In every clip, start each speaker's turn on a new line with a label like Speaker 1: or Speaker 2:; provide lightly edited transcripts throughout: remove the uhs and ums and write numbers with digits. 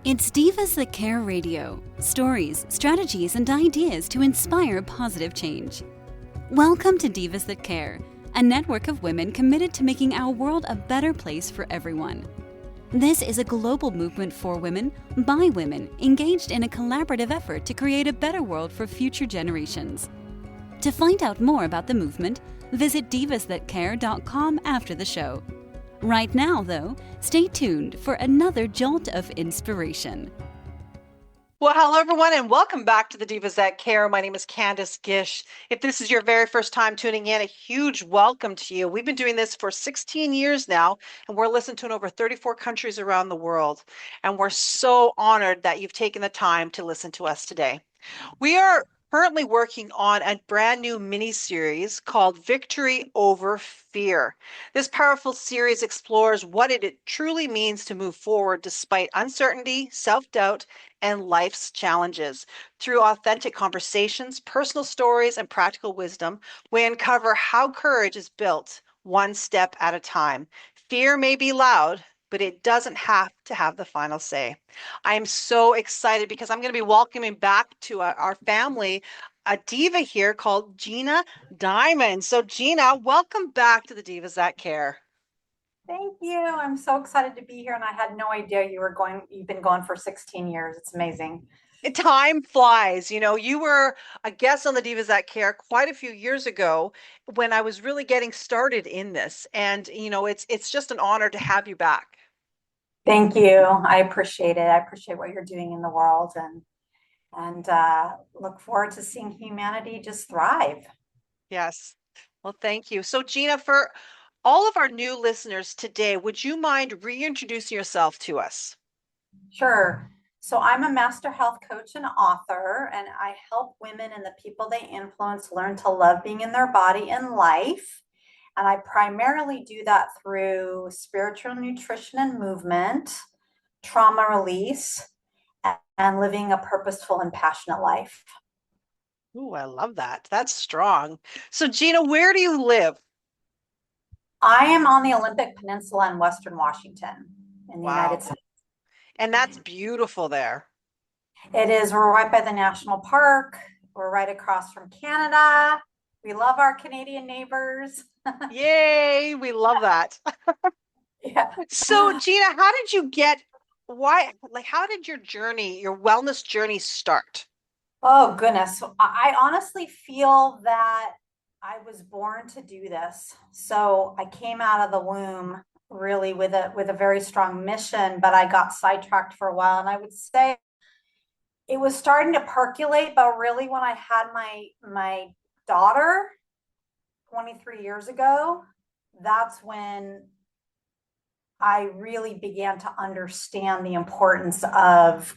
Speaker 1: It's Divas That Care Radio. Stories, strategies, and ideas to inspire positive change. Welcome to Divas That Care, a network of women committed to making our world a better place for everyone. This is a global movement for women, by women, engaged in a collaborative effort to create a better world for future generations. To find out more about the movement, visit divasthatcare.com after the show. Right now, though, stay tuned for another jolt of inspiration.
Speaker 2: Well, hello, everyone, and welcome back to the Divas That Care. My name is Candace Gish. If this is your very first time tuning in, a huge welcome to you. We've been doing this for 16 years now, and we're listened to in over 34 countries around the world. And we're so honored that you've taken the time to listen to us today. We are currently working on a brand new mini series called Victory Over Fear. This powerful series explores what it truly means to move forward despite uncertainty, self-doubt, and life's challenges. Through authentic conversations, personal stories, and practical wisdom, we uncover how courage is built one step at a time. Fear may be loud, but it doesn't have to have the final say. I am so excited because I'm going to be welcoming back to our family a diva here called Gina Diamond. So Gina, welcome back to the Divas That Care.
Speaker 3: Thank you. I'm so excited to be here, and I had no idea you've been going for 16 years. It's amazing.
Speaker 2: Time flies. You know, you were a guest on the Divas That Care quite a few years ago when I was really getting started in this. And, you know, it's just an honor to have you back.
Speaker 3: Thank you. I appreciate it. I appreciate what you're doing in the world, and look forward to seeing humanity just thrive.
Speaker 2: Yes. Well, thank you. So, Gina, for all of our new listeners today, would you mind reintroducing yourself to us?
Speaker 3: Sure. So I'm a master health coach and author, and I help women and the people they influence learn to love being in their body and life. And I primarily do that through spiritual nutrition and movement, trauma release, and living a purposeful and passionate life.
Speaker 2: Ooh, I love that. That's strong. So, Gina, where do you live?
Speaker 3: I am on the Olympic Peninsula in Western Washington in the United States.
Speaker 2: And that's beautiful there.
Speaker 3: It is. We're right by the national park. We're right across from Canada. We love our Canadian neighbors.
Speaker 2: Yay, we love that.
Speaker 3: Yeah.
Speaker 2: So, Gina, how did your journey, your wellness journey start?
Speaker 3: Oh, goodness. I honestly feel that I was born to do this. So I came out of the womb really with a very strong mission, but I got sidetracked for a while. And I would say it was starting to percolate, but really when I had my daughter 23 years ago, that's when I really began to understand the importance of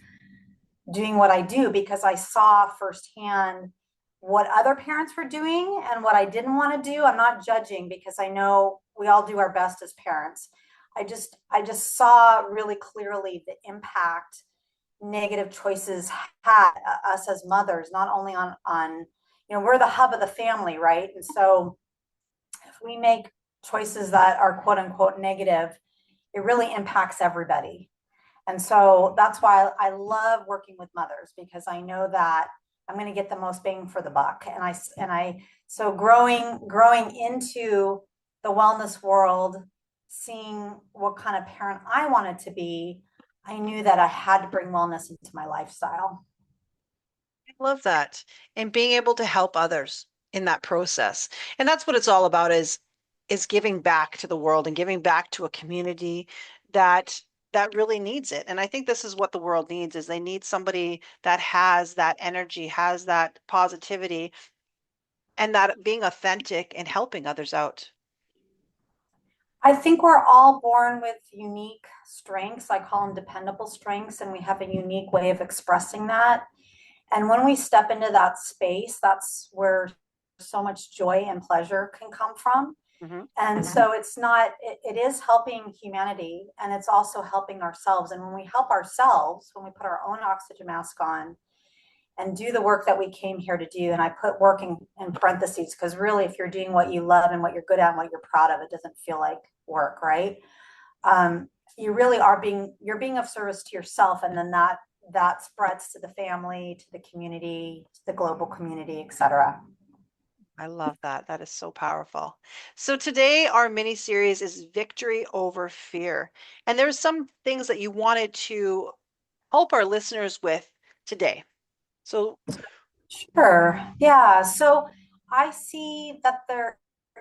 Speaker 3: doing what I do, because I saw firsthand what other parents were doing and what I didn't want to do. I'm not judging, because I know we all do our best as parents. I just saw really clearly the impact negative choices had us as mothers, not only on we're the hub of the family, right? And so if we make choices that are quote unquote negative, it really impacts everybody. And so that's why I love working with mothers, because I know that I'm going to get the most bang for the buck. So growing into the wellness world, seeing what kind of parent I wanted to be, I knew that I had to bring wellness into my lifestyle.
Speaker 2: I love that. And being able to help others in that process. And that's what it's all about, is giving back to the world and giving back to a community that really needs it. And I think this is what the world needs, is they need somebody that has that energy, has that positivity, and that being authentic and helping others out.
Speaker 3: I think we're all born with unique strengths. I call them dependable strengths, and we have a unique way of expressing that. And when we step into that space, that's where so much joy and pleasure can come from.
Speaker 2: Mm-hmm.
Speaker 3: And so it is helping humanity, and it's also helping ourselves. And when we help ourselves, when we put our own oxygen mask on and do the work that we came here to do, and I put work in parentheses, because really, if you're doing what you love and what you're good at and what you're proud of, it doesn't feel like work, right? you're being of service to yourself, and then that spreads to the family, to the community, to the global community, etc.
Speaker 2: I love that. That is so powerful. So today our mini series is victory over fear. And there's some things that you wanted to help our listeners with today. So
Speaker 3: Sure. Yeah. So I see that there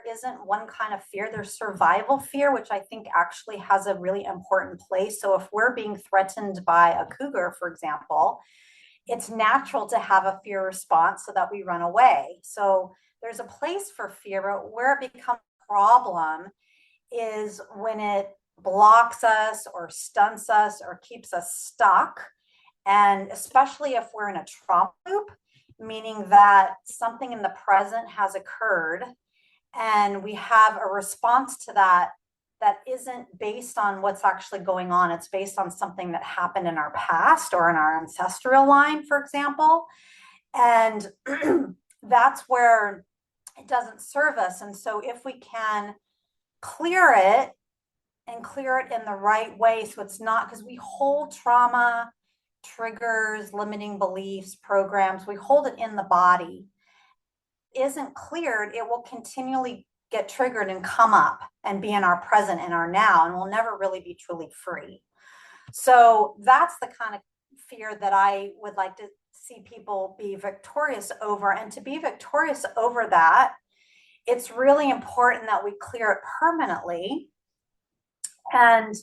Speaker 3: isn't one kind of fear. There's survival fear, which I think actually has a really important place. So if we're being threatened by a cougar, for example, it's natural to have a fear response so that we run away. So there's a place for fear, but where it becomes a problem is when it blocks us or stunts us or keeps us stuck. And especially if we're in a trauma loop, meaning that something in the present has occurred and we have a response to that that isn't based on what's actually going on. It's based on something that happened in our past or in our ancestral line, for example. And that's where it doesn't serve us. And so if we can clear it and clear it in the right way, so it's not, because we hold trauma, triggers, limiting beliefs, programs, we hold it in the body, isn't cleared, it will continually get triggered and come up and be in our present and our now, and we'll never really be truly free. So that's the kind of fear that I would like to see people be victorious over. And to be victorious over that, it's really important that we clear it permanently. And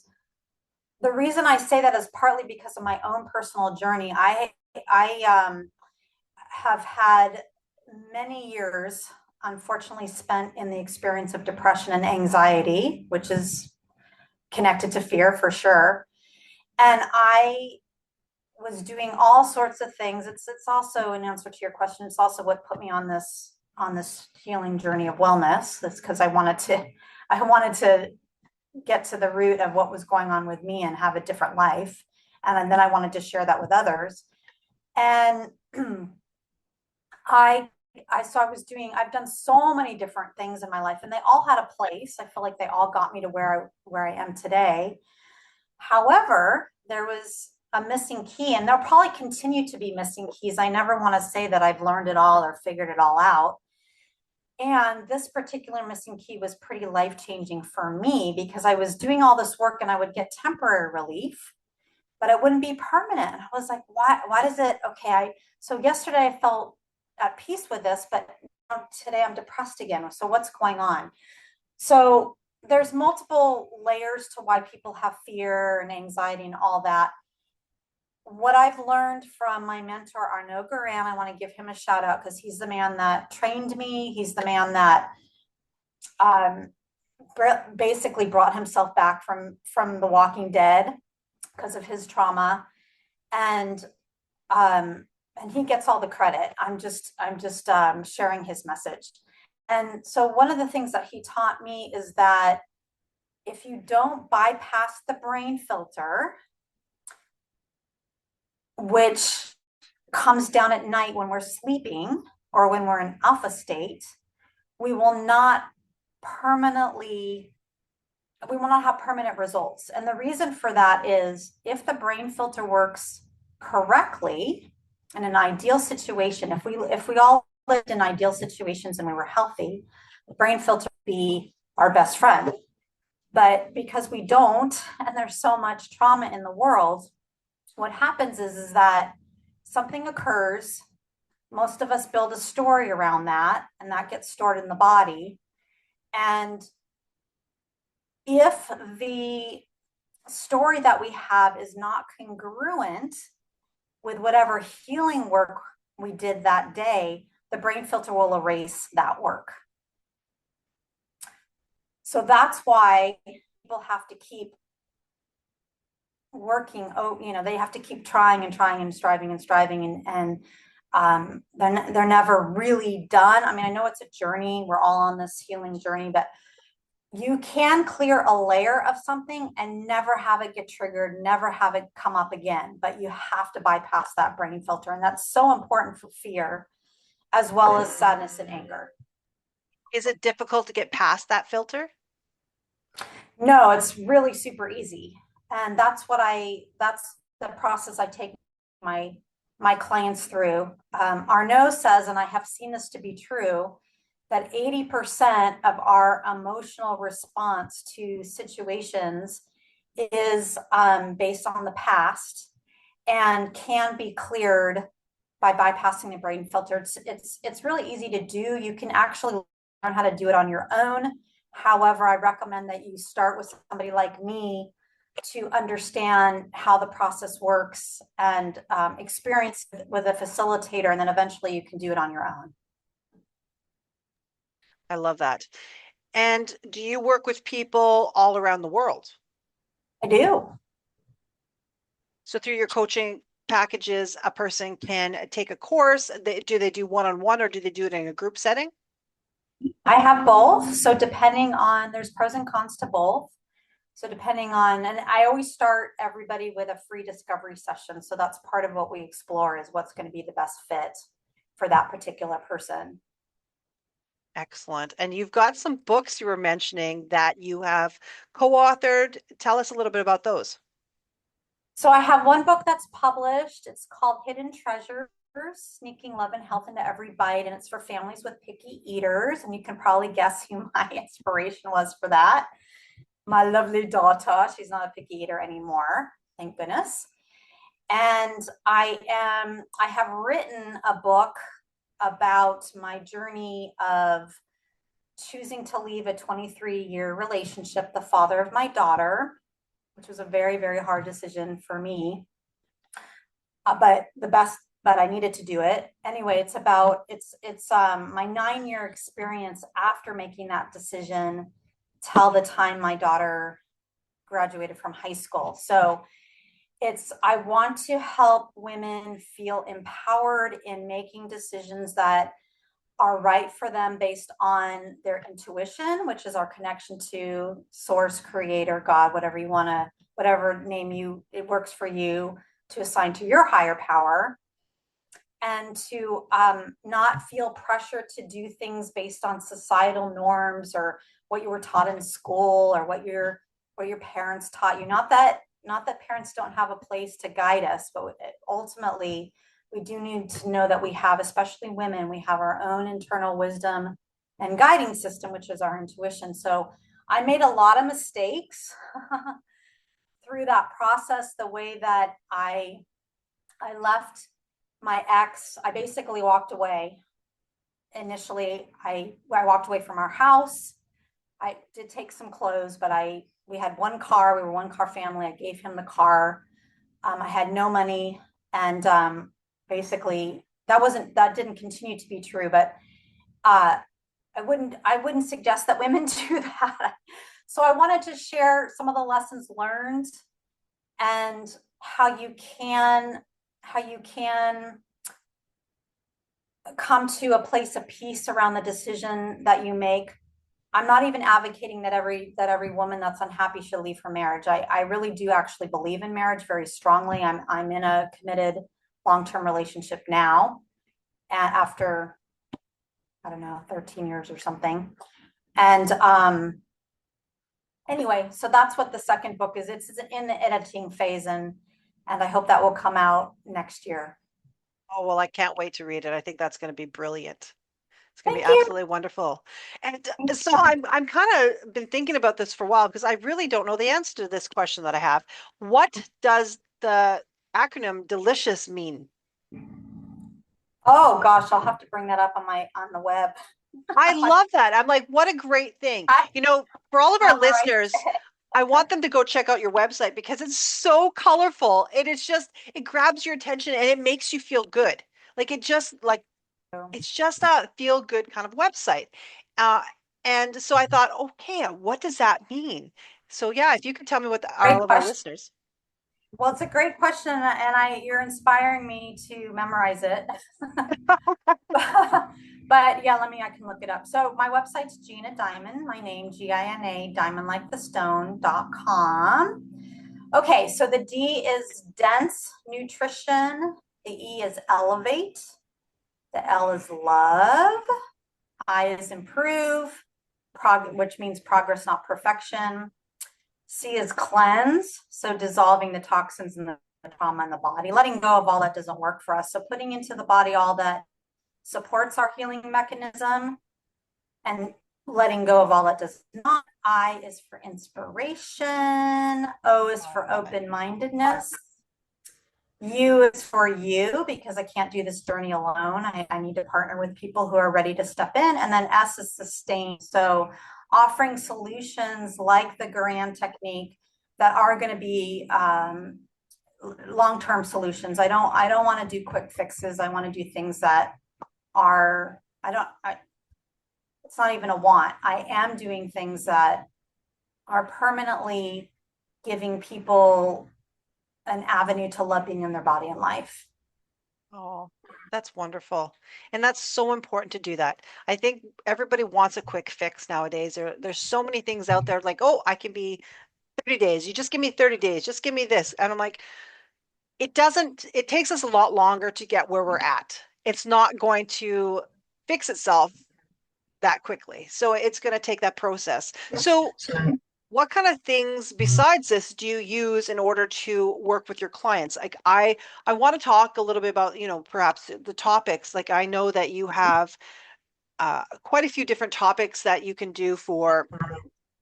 Speaker 3: the reason I say that is partly because of my own personal journey. I have had many years, unfortunately, spent in the experience of depression and anxiety, which is connected to fear for sure. And I was doing all sorts of things. It's also an answer to your question. It's also what put me on this healing journey of wellness. That's because I wanted to get to the root of what was going on with me and have a different life. And then I wanted to share that with others. And I've done so many different things in my life, and they all had a place. I feel like they all got me to where I am today. However, there was a missing key, and there'll probably continue to be missing keys. I never want to say that I've learned it all or figured it all out. And this particular missing key was pretty life-changing for me because I was doing all this work and I would get temporary relief, but it wouldn't be permanent. And I was like, why does it? Okay. So yesterday I felt at peace with this, but today I'm depressed again. So what's going on? So there's multiple layers to why people have fear and anxiety and all that. What I've learned from my mentor, Arnaud Guérin, I want to give him a shout out because he's the man that trained me. He's the man that basically brought himself back from The Walking Dead because of his trauma. And he gets all the credit. I'm just sharing his message. And so one of the things that he taught me is that if you don't bypass the brain filter, which comes down at night when we're sleeping or when we're in alpha state, we will not have permanent results. And the reason for that is if the brain filter works correctly in an ideal situation, if we all lived in ideal situations and we were healthy, the brain filter would be our best friend. But because we don't, and there's so much trauma in the world, what happens is that something occurs. Most of us build a story around that, and that gets stored in the body. And if the story that we have is not congruent with whatever healing work we did that day, the brain filter will erase that work. So that's why people have to keep working. They have to keep trying and trying and striving and they're never really done. I mean, I know it's a journey. We're all on this healing journey, but you can clear a layer of something and never have it get triggered, never have it come up again. But you have to bypass that brain filter. And that's so important for fear, as well as sadness and anger.
Speaker 2: Is it difficult to get past that filter?
Speaker 3: No, it's really super easy. And that's the process I take my clients through. Arnaud says, and I have seen this to be true, that 80% of our emotional response to situations is based on the past and can be cleared by bypassing the brain filter. It's really easy to do. You can actually learn how to do it on your own. However, I recommend that you start with somebody like me to understand how the process works and experience with a facilitator, and then eventually you can do it on your own.
Speaker 2: I love that. And do you work with people all around the world?
Speaker 3: I do.
Speaker 2: So through your coaching packages, a person can take a course. Do they do one-on-one or do they do it in a group setting?
Speaker 3: I have both. So depending on, there's pros and cons to both. So depending on, and I always start everybody with a free discovery session. So that's part of what we explore, is what's going to be the best fit for that particular person.
Speaker 2: Excellent. And you've got some books you were mentioning that you have co-authored. Tell us a little bit about those.
Speaker 3: So I have one book that's published. It's called Hidden Treasures, Sneaking Love and Health into Every Bite. And it's for families with picky eaters. And you can probably guess who my inspiration was for that. My lovely daughter. She's not a picky eater anymore, thank goodness. And I have written a book about my journey of choosing to leave a 23-year relationship, the father of my daughter, which was a very, very hard decision for me. But I needed to do it. Anyway, it's my 9-year experience after making that decision till the time my daughter graduated from high school. So I want to help women feel empowered in making decisions that are right for them based on their intuition, which is our connection to source, creator, God, whatever name it works for you to assign to your higher power. And to not feel pressure to do things based on societal norms or what you were taught in school or what your parents taught you. Not that parents don't have a place to guide us, but ultimately we do need to know that we have, especially women, we have our own internal wisdom and guiding system, which is our intuition. So I made a lot of mistakes through that process. The way that I left my ex, I basically walked away. Initially, I walked away from our house. I did take some clothes, but we had one car. We were one car family. I gave him the car. I had no money, and basically that didn't continue to be true. But I wouldn't suggest that women do that. So I wanted to share some of the lessons learned and how you can come to a place of peace around the decision that you make. I'm not even advocating that every woman that's unhappy should leave her marriage. I really do actually believe in marriage very strongly. I'm in a committed long-term relationship now, after, I don't know, 13 years or something. And anyway, so that's what the second book is. It's in the editing phase, and I hope that will come out next year.
Speaker 2: Oh, well, I can't wait to read it. I think that's going to be brilliant. It's going to be
Speaker 3: Thank you.
Speaker 2: absolutely wonderful. And so I'm kind of been thinking about this for a while because I really don't know the answer to this question that I have. What does the acronym DELICIOUS mean?
Speaker 3: Oh gosh, I'll have to bring that up on the web.
Speaker 2: I love that. I'm like, what a great thing. For all of our listeners, I want them to go check out your website because it's so colorful. It grabs your attention and it makes you feel good. It's just a feel good kind of website. And so I thought, okay, what does that mean? So yeah, if you could tell me what all of our listeners.
Speaker 3: Well, it's a great question, and you're inspiring me to memorize it. But yeah, I can look it up. So my website's Gina Diamond, my name, Gina, diamondlikethestone.com. Okay, so the D is dense nutrition. The E is elevate. The L is love. I is improve, which means progress, not perfection. C is cleanse. So dissolving the toxins and the trauma in the body, letting go of all that doesn't work for us. So putting into the body all that supports our healing mechanism and letting go of all that does not. I is for inspiration. O is for open-mindedness. U is for you, because I can't do this journey alone. I need to partner with people who are ready to step in. And then S is sustain. So offering solutions like the Guran technique that are going to be long-term solutions. I don't want to do quick fixes. I want to do things that are, it's not even a want. I am doing things that are permanently giving people an avenue to love being in their body and life.
Speaker 2: Oh, that's wonderful. And that's so important to do that. I think everybody wants a quick fix nowadays. There's so many things out there like, oh, I can be 30 days. You just give me 30 days. Just give me this. And I'm like, it takes us a lot longer to get where we're at. It's not going to fix itself that quickly. So it's going to take that process. So what kind of things besides this do you use in order to work with your clients? Like I want to talk a little bit about, perhaps the topics. Like I know that you have quite a few different topics that you can do for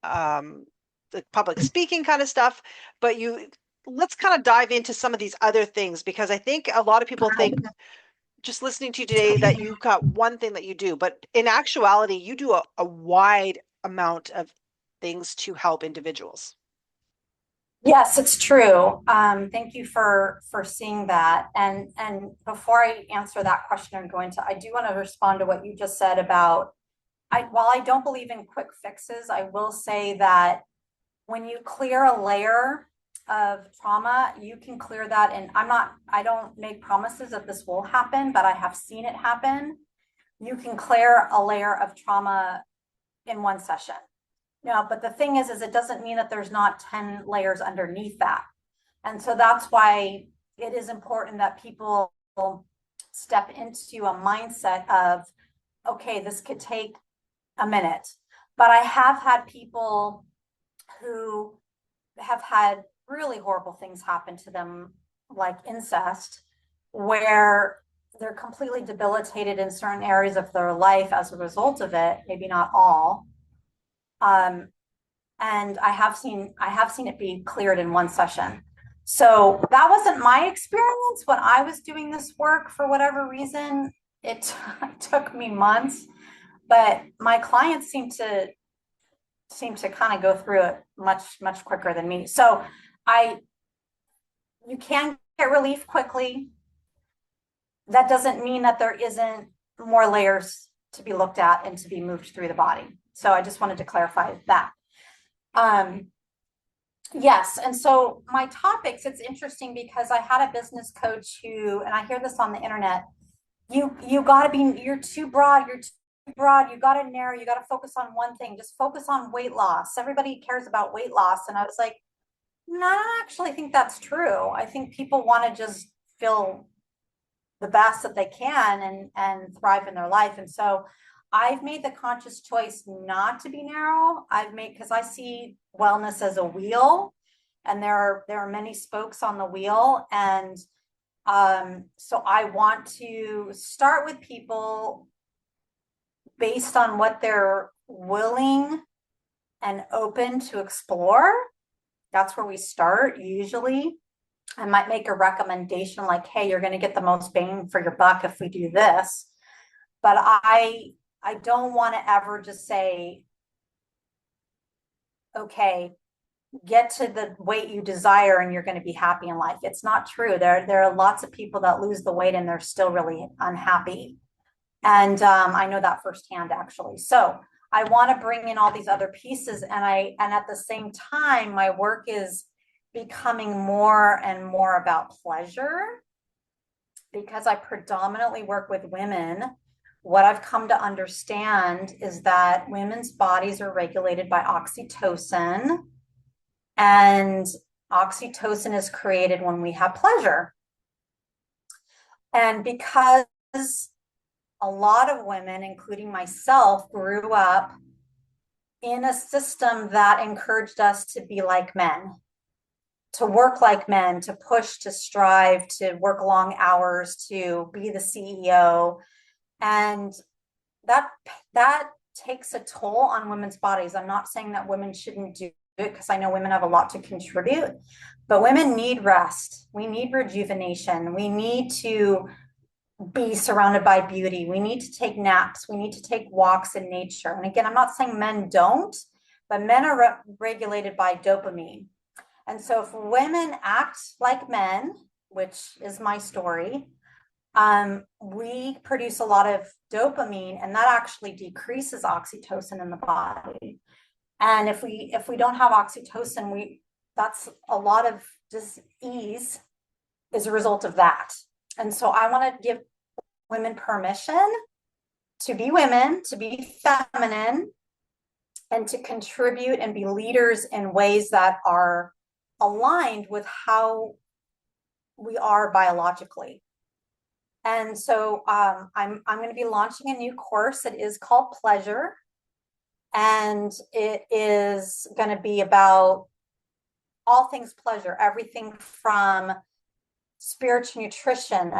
Speaker 2: the public speaking kind of stuff, but let's kind of dive into some of these other things because I think a lot of people think just listening to you today that you've got one thing that you do, but in actuality, you do a wide amount of things to help individuals.
Speaker 3: Yes, it's true. Thank you for seeing that. And before I answer that question, I do want to respond to what you just said about while I don't believe in quick fixes, I will say that when you clear a layer of trauma, you can clear that. And I don't make promises that this will happen, but I have seen it happen. You can clear a layer of trauma in one session. No, but the thing is it doesn't mean that there's not 10 layers underneath that. And so that's why it is important that people step into a mindset of, okay, this could take a minute. But I have had people who have had really horrible things happen to them, like incest, where they're completely debilitated in certain areas of their life as a result of it, maybe not all. And I have seen it be cleared in one session. So that wasn't my experience when I was doing this work. For whatever reason, it took me months, but my clients seem to kind of go through it much quicker than me. So you can get relief quickly. That doesn't mean that there isn't more layers to be looked at and to be moved through the body. So I just wanted to clarify that. Yes. And so my topics, it's interesting because I had a business coach who, and I hear this on the internet, you're too broad. You're too broad. You got to narrow. You got to focus on one thing. Just focus on weight loss. Everybody cares about weight loss. And I was like, no, I don't actually think that's true. I think people want to just feel the best that they can and thrive in their life. And so I've made the conscious choice not to be narrow. Because I see wellness as a wheel, and there are many spokes on the wheel. And so I want to start with people based on what they're willing and open to explore. That's where we start usually. I might make a recommendation like, hey, you're going to get the most bang for your buck if we do this. But I don't want to ever just say, okay, get to the weight you desire and you're going to be happy in life. It's not true. There are lots of people that lose the weight and they're still really unhappy. And I know that firsthand, actually. So I want to bring in all these other pieces. And at the same time, my work is becoming more and more about pleasure, because I predominantly work with women. What I've come to understand is that women's bodies are regulated by oxytocin, and oxytocin is created when we have pleasure. And because a lot of women, including myself, grew up in a system that encouraged us to be like men, to work like men, to push, to strive, to work long hours, to be the CEO. And that that takes a toll on women's bodies. I'm not saying that women shouldn't do it, because I know women have a lot to contribute, but women need rest. We need rejuvenation. We need to be surrounded by beauty. We need to take naps. We need to take walks in nature. And again, I'm not saying men don't, but men are regulated by dopamine. And so if women act like men, which is my story, we produce a lot of dopamine, and that actually decreases oxytocin in the body. And if we don't have oxytocin, that's a lot of dis-ease is a result of that. And so I want to give women permission to be women, to be feminine, and to contribute and be leaders in ways that are aligned with how we are biologically. And so I'm going to be launching a new course. It is called Pleasure, and it is going to be about all things pleasure, everything from spiritual nutrition.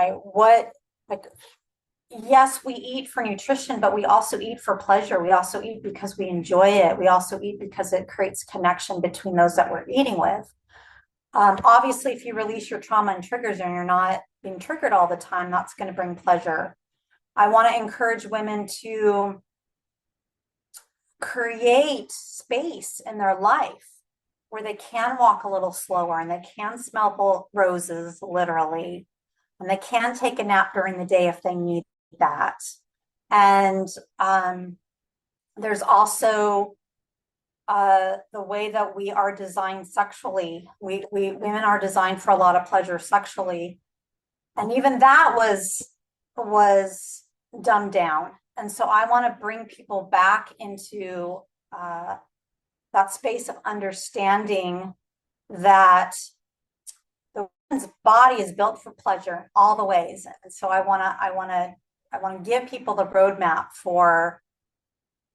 Speaker 3: Yes, we eat for nutrition, but we also eat for pleasure. We also eat because we enjoy it. We also eat because it creates connection between those that we're eating with. Obviously, if you release your trauma and triggers and you're not being triggered all the time, that's going to bring pleasure. I want to encourage women to create space in their life where they can walk a little slower and they can smell roses, literally, and they can take a nap during the day if they need that. And there's also the way that we are designed sexually. Women are designed for a lot of pleasure sexually, and even that was dumbed down. And so I want to bring people back into that space of understanding that the woman's body is built for pleasure in all the ways. And so I want to give people the roadmap for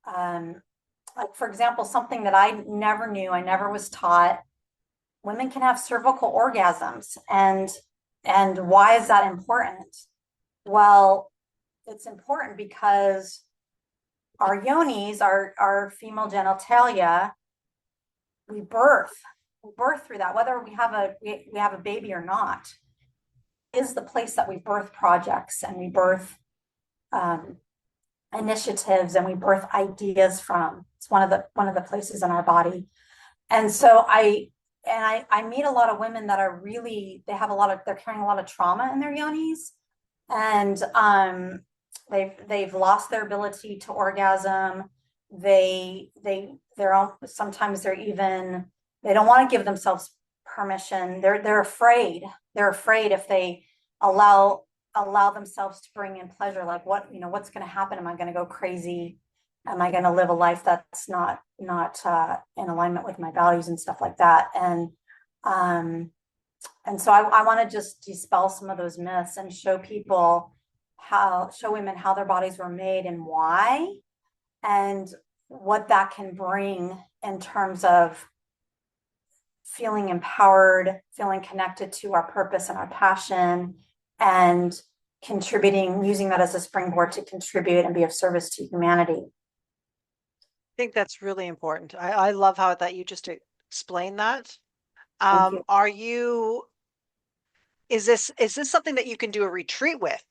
Speaker 3: like, for example, something that I never knew, I never was taught. Women can have cervical orgasms, and why is that important? Well, it's important because our yonis, our female genitalia, we birth through that, whether we have a baby or not, is the place that we birth projects, and we birth initiatives, and we birth ideas from. It's one of the places in our body. And so I meet a lot of women that are really, they're carrying a lot of trauma in their yonis, and they've lost their ability to orgasm. Sometimes they don't want to give themselves permission. They're afraid. They're afraid if they allow themselves to bring in pleasure, like what's going to happen? Am I going to go crazy? Am I going to live a life that's not in alignment with my values and stuff like that? And so I want to just dispel some of those myths and show women how their bodies were made and why, and what that can bring in terms of feeling empowered, feeling connected to our purpose and our passion, and contributing, using that as a springboard to contribute and be of service to humanity.
Speaker 2: I think that's really important. I love how that you just explained that.
Speaker 3: Thank you.
Speaker 2: Is this something that you can do a retreat with?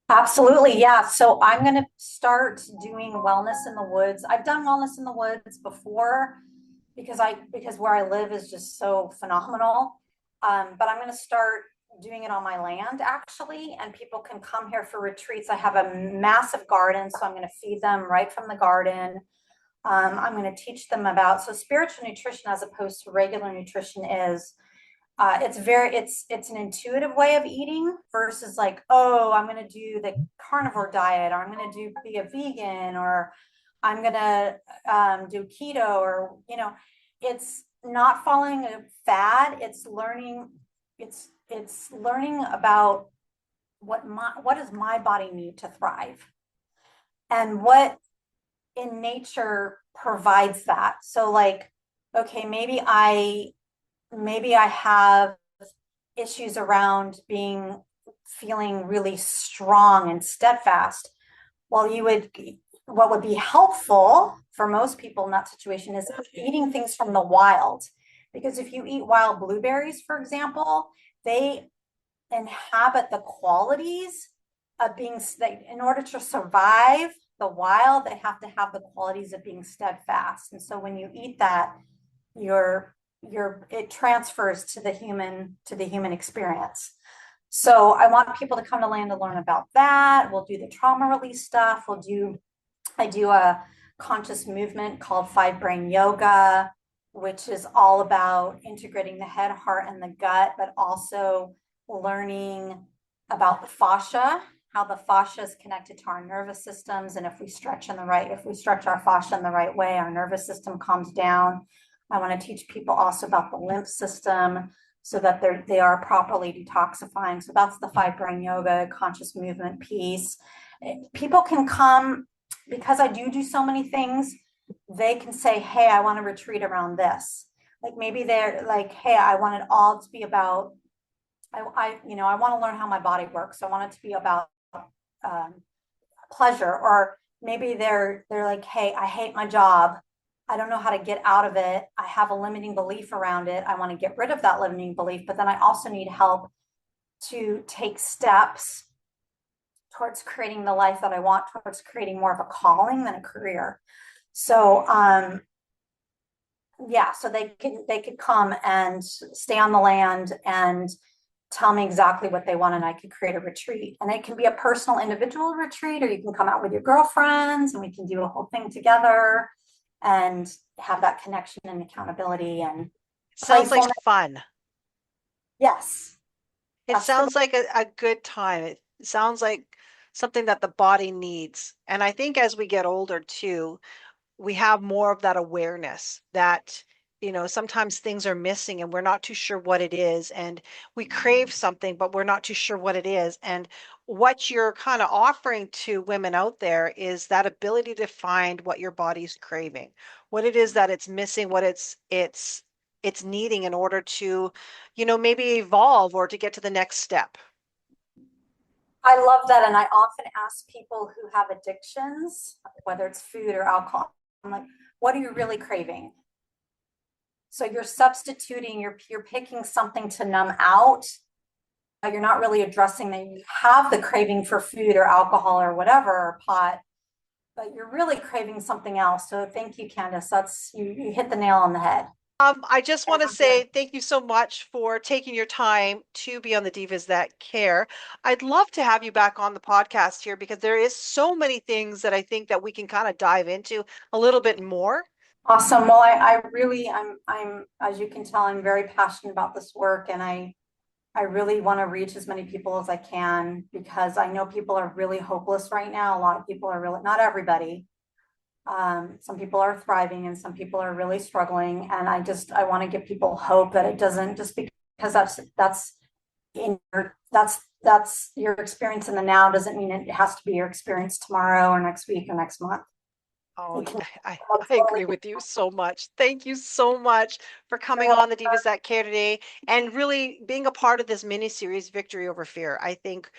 Speaker 3: Absolutely, yeah. So I'm going to start doing wellness in the woods. I've done wellness in the woods before because where I live is just so phenomenal. But I'm going to start doing it on my land, actually, and people can come here for retreats. I have a massive garden, so I'm going to feed them right from the garden. I'm going to teach them about, so spiritual nutrition as opposed to regular nutrition is it's an intuitive way of eating versus like, oh, I'm going to do the carnivore diet, or I'm going to be a vegan, or I'm going to do keto, or it's not following a fad. It's learning about what does my body need to thrive, and what in nature provides that. So like, okay, maybe I have issues around feeling really strong and steadfast. Well, what would be helpful for most people in that situation is eating things from the wild. Because if you eat wild blueberries, for example, they inhabit the qualities of being, in order to survive the wild, they have to have the qualities of being steadfast. And so when you eat that, your it transfers to the human experience. So I want people to come to land to learn about that. We'll do the trauma release stuff. I do a conscious movement called Five Brain Yoga, which is all about integrating the head, heart, and the gut, but also learning about the fascia, how the fascia is connected to our nervous systems. And if we stretch our fascia in the right way, our nervous system calms down. I want to teach people also about the lymph system so that they are properly detoxifying. So that's the Five Brain Yoga conscious movement piece. People can come because I do so many things. They can say, hey, I want to retreat around this. Like maybe they're like, hey, I want it all to be about, I want to learn how my body works. So I want it to be about pleasure. Or maybe they're like, hey, I hate my job. I don't know how to get out of it. I have a limiting belief around it. I want to get rid of that limiting belief, but then I also need help to take steps towards creating the life that I want, towards creating more of a calling than a career. So, so they could come and stay on the land and tell me exactly what they want, and I could create a retreat. And it can be a personal individual retreat, or you can come out with your girlfriends and we can do a whole thing together and have that connection and accountability and
Speaker 2: sounds like fun.
Speaker 3: Yes.
Speaker 2: It sounds like a good time. It sounds like something that the body needs. And I think as we get older too, we have more of that awareness that, sometimes things are missing and we're not too sure what it is. And we crave something, but we're not too sure what it is. And what you're kind of offering to women out there is that ability to find what your body's craving, what it is that it's missing, what it's needing in order to, maybe evolve or to get to the next step.
Speaker 3: I love that. And I often ask people who have addictions, whether it's food or alcohol, I'm like, what are you really craving? So you're substituting, you're picking something to numb out. You're not really addressing that you have the craving for food or alcohol or whatever, or pot, but you're really craving something else. So thank you, Candace. You hit the nail on the head.
Speaker 2: I just want to say thank you so much for taking your time to be on the Divas That Care. I'd love to have you back on the podcast here because there is so many things that I think that we can kind of dive into a little bit more.
Speaker 3: Awesome. Well, I really, I'm, as you can tell, I'm very passionate about this work, and I really want to reach as many people as I can because I know people are really hopeless right now. A lot of people are really, not everybody. Some people are thriving and some people are really struggling. And I want to give people hope that it doesn't just because that's your experience in the now doesn't mean it has to be your experience tomorrow or next week or next month.
Speaker 2: Oh, I agree with you so much. Thank you so much for coming on the Divas That Care today and really being a part of this mini series, Victory Over Fear. I think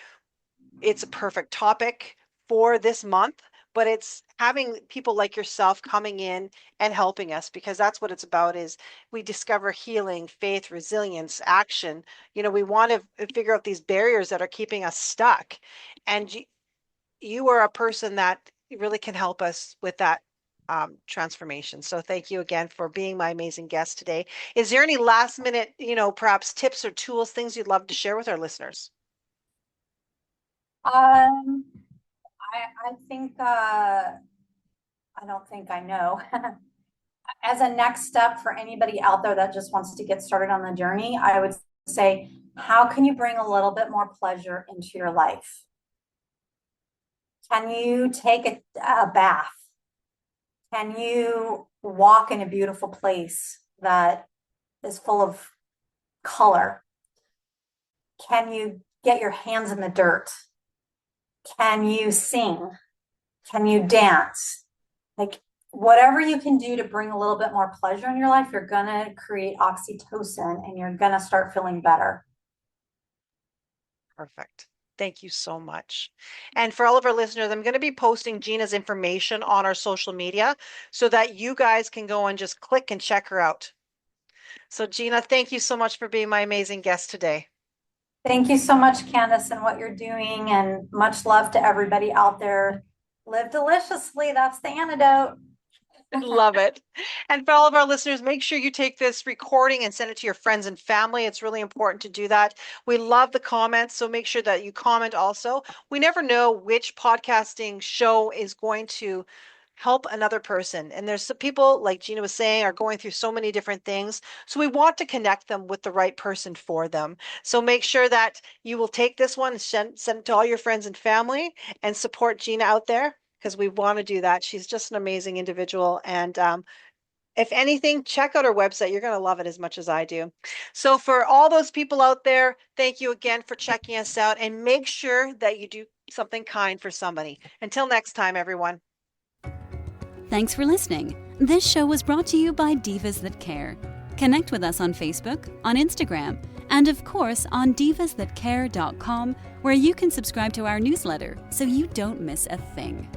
Speaker 2: it's a perfect topic for this month, but it's having people like yourself coming in and helping us because that's what it's about is we discover healing, faith, resilience, action. We want to figure out these barriers that are keeping us stuck. And you are a person that really can help us with that transformation. So thank you again for being my amazing guest today. Is there any last minute, perhaps tips or tools, things you'd love to share with our listeners?
Speaker 3: I think I don't think I know. As a next step for anybody out there that just wants to get started on the journey, I would say, how can you bring a little bit more pleasure into your life? Can you take a bath? Can you walk in a beautiful place that is full of color? Can you get your hands in the dirt? Can you sing? Can you dance? Like whatever you can do to bring a little bit more pleasure in your life, you're going to create oxytocin and you're going to start feeling better.
Speaker 2: Perfect. Thank you so much. And for all of our listeners, I'm going to be posting Gina's information on our social media so that you guys can go and just click and check her out. So Gina, thank you so much for being my amazing guest today.
Speaker 3: Thank you so much, Candace, and what you're doing, and much love to everybody out there. Live deliciously. That's the antidote.
Speaker 2: Love it. And for all of our listeners, make sure you take this recording and send it to your friends and family. It's really important to do that. We love the comments, so make sure that you comment also. We never know which podcasting show is going to help another person. And there's some people, like Gina was saying, are going through so many different things. So we want to connect them with the right person for them. So make sure that you will take this one and send it to all your friends and family and support Gina out there, because we want to do that. She's just an amazing individual. And if anything, check out her website. You're going to love it as much as I do. So for all those people out there, thank you again for checking us out, and make sure that you do something kind for somebody. Until next time, everyone.
Speaker 1: Thanks for listening. This show was brought to you by Divas That Care. Connect with us on Facebook, on Instagram, and of course on divasthatcare.com, where you can subscribe to our newsletter so you don't miss a thing.